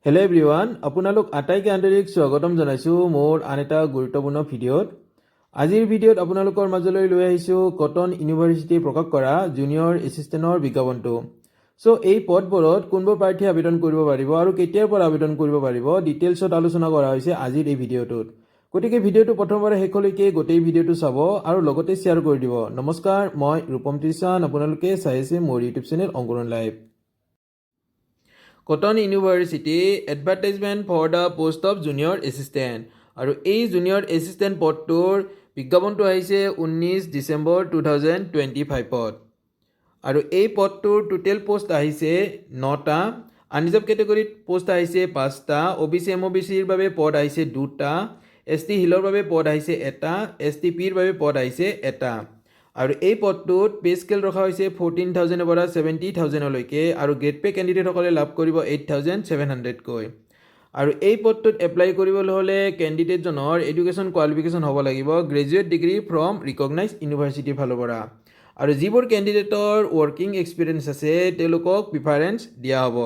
Hello' everyone, আপোনালোক আটাইকে আন্তৰিক স্বাগতম জনাইছোঁ মোৰ আন এটা গুৰুত্বপূৰ্ণ ভিডিঅ'ত। আজিৰ ভিডিঅ'ত আপোনালোকৰ মাজলৈ লৈ আহিছোঁ কটন ইউনিভাৰ্চিটি প্ৰকাশ কৰা জুনিয়ৰ এছিষ্টেণ্টৰ বিজ্ঞাপনটো। এই পদবোৰত কোনবোৰ প্ৰাৰ্থীয়ে আবেদন কৰিব পাৰিব আৰু কেতিয়াৰ পৰা আবেদন কৰিব পাৰিব ডিটেইলছত আলোচনা কৰা হৈছে আজিৰ এই ভিডিঅ'টোত। গতিকে ভিডিঅ'টো প্ৰথমবাৰ শেষলৈকে গোটেই ভিডিঅ'টো চাব আৰু লগতে শ্বেয়াৰ কৰি দিব। নমস্কাৰ, মই ৰূপম ত্ৰিশান, আপোনালোকে চাই আছে মোৰ YouTube channel Ankuran live. Cotton University advertisement for the post of junior assistant, আৰু এই জুনিয়ৰ এছিষ্টেণ্ট পদটোৰ বিজ্ঞাপনটো আহিছে 19 ডিচেম্বৰ 2025ত। আৰু এই পদটোৰ টোটেল পোষ্ট আহিছে 9টা, আনৰিজাৰ্ভ কেটেগৰীত পোষ্ট আহিছে 5টা, OBC MOBCৰ বাবে পদ আহিছে 2টা, ST হিলৰ বাবে পদ আহিছে 1টা, ST Pৰ বাবে পদ আহিছে 1টা। আৰু এই পদটোত পে স্কেল ৰখা হৈছে 14,000 পৰা 70,000লৈকে, আৰু গ্ৰেড পে কেণ্ডিডেটসকলে লাভ কৰিব 8,700কৈ। আৰু এই পদটোত এপ্লাই কৰিবলৈ হ'লে কেণ্ডিডেটজনৰ এডুকেশ্যন কোৱালিফিকেশ্যন হ'ব লাগিব গ্ৰেজুৱেট ডিগ্ৰী ফ্ৰম ৰিকগনাইজ ইউনিভাৰ্চিটিৰ ফালৰ পৰা। আৰু যিবোৰ কেণ্ডিডেটৰ ৱৰ্কিং এক্সপিৰিয়েঞ্চ আছে তেওঁলোকক প্ৰিফাৰেঞ্চ দিয়া হ'ব।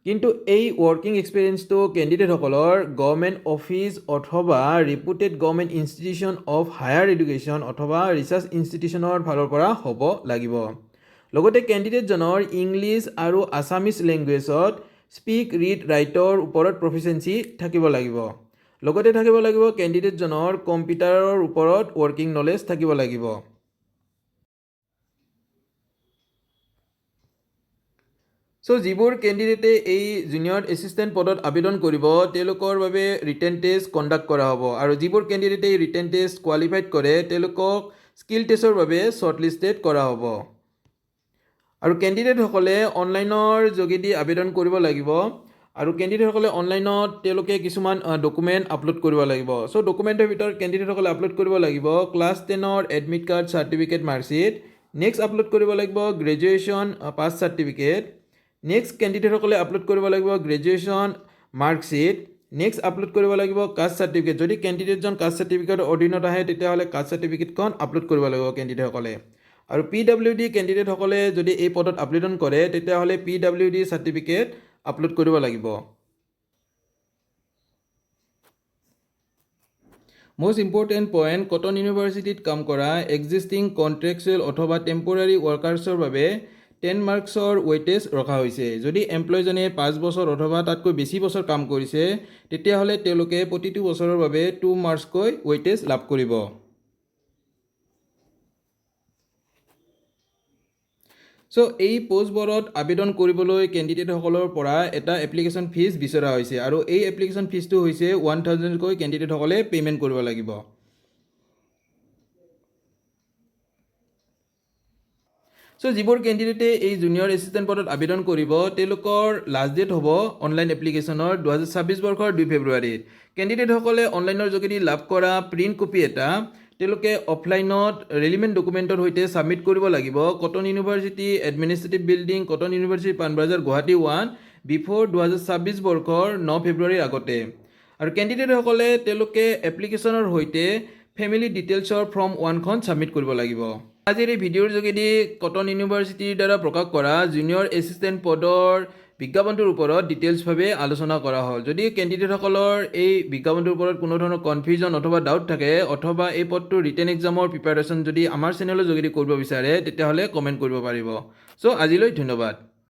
কিন্তু এই ৱৰ্কিং এক্সপিৰিয়েঞ্চটো কেণ্ডিডেটসকলৰ গভৰ্ণমেণ্ট অফিচ অথবা reputed government institution of higher education অথবা ৰিচাৰ্চ ইনষ্টিটিউশ্যনৰ ফালৰ পৰা হ'ব লাগিব। লগতে কেণ্ডিডেটজনৰ ইংলিছ আৰু আছামিজ লেংগুৱেজত স্পীক ৰিড ৰাইটৰ ওপৰত প্ৰফিচিয়েঞ্চি থাকিব লাগিব। লগতে থাকিব লাগিব কেণ্ডিডেটজনৰ কম্পিউটাৰৰ ওপৰত ৱৰ্কিং নলেজ থাকিব লাগিব। যিবোৰ কেণ্ডিডেটে এই জুনিয়ৰ এছিষ্টেণ্ট পদত আবেদন কৰিব তেওঁলোকৰ বাবে ৰিটেন টেষ্ট কণ্ডাক্ট কৰা হ'ব, আৰু যিবোৰ কেণ্ডিডেটে ৰিটেন টেষ্ট কোৱালিফাইড কৰে তেওঁলোকক স্কিল টেষ্টৰ বাবে শ্বৰ্টলিষ্টেড কৰা হ'ব। আৰু কেণ্ডিডেটসকলে অনলাইনৰ যোগেদি আবেদন কৰিব লাগিব, আৰু কেণ্ডিডেটসকলে অনলাইনত তেওঁলোকে কিছুমান ডকুমেণ্ট আপলোড কৰিব লাগিব। ডকুমেণ্টৰ ভিতৰত কেণ্ডিডেটসকলে আপলোড কৰিব লাগিব ক্লাছ 10ৰ admit card certificate marksheet, next upload কৰিব লাগিব গ্ৰেজুৱেশ্যন পাছ চাৰ্টিফিকেট, নেক্সট কেণ্ডিডেটসকলে আপলোড কৰিব লাগিব গ্ৰেজুৱেশ্যন মাৰ্কশ্বিট, নেক্সট আপলোড কৰিব লাগিব কাষ্ট চাৰ্টিফিকেট। যদি কেণ্ডিডেটজন কাষ্ট চাৰ্টিফিকেটৰ অধীনত আহে তেতিয়াহ'লে কাষ্ট চাৰ্টিফিকেটখন আপলোড কৰিব লাগিব কেণ্ডিডেটসকলে। আৰু PWD কেণ্ডিডেটসকলে যদি এই পদত আবেদন কৰে তেতিয়াহ'লে PWD চাৰ্টিফিকেট আপলোড কৰিব লাগিব। মষ্ট ইম্পৰ্টেণ্ট পইণ্ট, কটন ইউনিভাৰ্চিটিত কাম কৰা এক্সিষ্টিং কণ্ট্ৰেকচুৱেল অথবা টেম্পৰাৰী ৱৰ্কাৰ্ছৰ বাবে 10 মাৰ্কছৰ ৱেইটেজ ৰখা হৈছে। যদি এমপ্লয়জনে 5 বছৰ অথবা তাতকৈ বেছি বছৰ কাম কৰিছে তেতিয়াহ'লে তেওঁলোকে প্ৰতিটো বছৰৰ বাবে 2 মাৰ্কছকৈ ৱেইটেজ লাভ কৰিব। এই পোষ্টবোৰত আবেদন কৰিবলৈ কেণ্ডিডেটসকলৰ পৰা এটা এপ্লিকেশ্যন ফিজ বিচৰা হৈছে, আৰু এই এপ্লিকেশ্যন ফিজটো হৈছে 1,000কৈ কেণ্ডিডেটসকলে পে'মেণ্ট কৰিব লাগিব। যিবোৰ কেণ্ডিডেটে এই জুনিয়ৰ এছিষ্টেণ্ট পদত আবেদন কৰিব তেওঁলোকৰ লাষ্ট ডেট হ'ব অনলাইন এপ্লিকেশ্যনৰ 2026 বৰ্ষৰ 2 ফেব্ৰুৱাৰীত। কেণ্ডিডেটসকলে অনলাইনৰ যোগেদি লাভ কৰা প্ৰিণ্ট কপি এটা তেওঁলোকে অফলাইনত ৰেলিভেণ্ট ডকুমেণ্টৰ সৈতে ছাবমিট কৰিব লাগিব cotton university administrative building, cotton university Panbazar, Guwahati 1 before 2026 বৰ্ষৰ 9 ফেব্ৰুৱাৰীৰ আগতে। আৰু কেণ্ডিডেটসকলে তেওঁলোকে এপ্লিকেশ্যনৰ সৈতে ফেমিলি ডিটেইলছৰ ফৰ্ম 1খন ছাবমিট কৰিব লাগিব। আজিৰ এই ভিডিঅ'ৰ যোগেদি কটন ইউনিভাৰ্চিটিৰ দ্বাৰা প্ৰকাশ কৰা জুনিয়ৰ এছিষ্টেণ্ট পদৰ বিজ্ঞাপনটোৰ ওপৰত ডিটেইলছভাৱে আলোচনা কৰা হ'ল। যদি কেণ্ডিডেটসকলৰ এই বিজ্ঞাপনটোৰ ওপৰত কোনো ধৰণৰ কনফিউজন অথবা ডাউট থাকে অথবা এই পদটোৰ ৰিটেন এক্সামৰ প্ৰিপাৰেশ্যন যদি আমাৰ চেনেলৰ যোগেদি কৰিব বিচাৰে তেতিয়াহ'লে কমেণ্ট কৰিব পাৰিব। আজিলৈ ধন্যবাদ।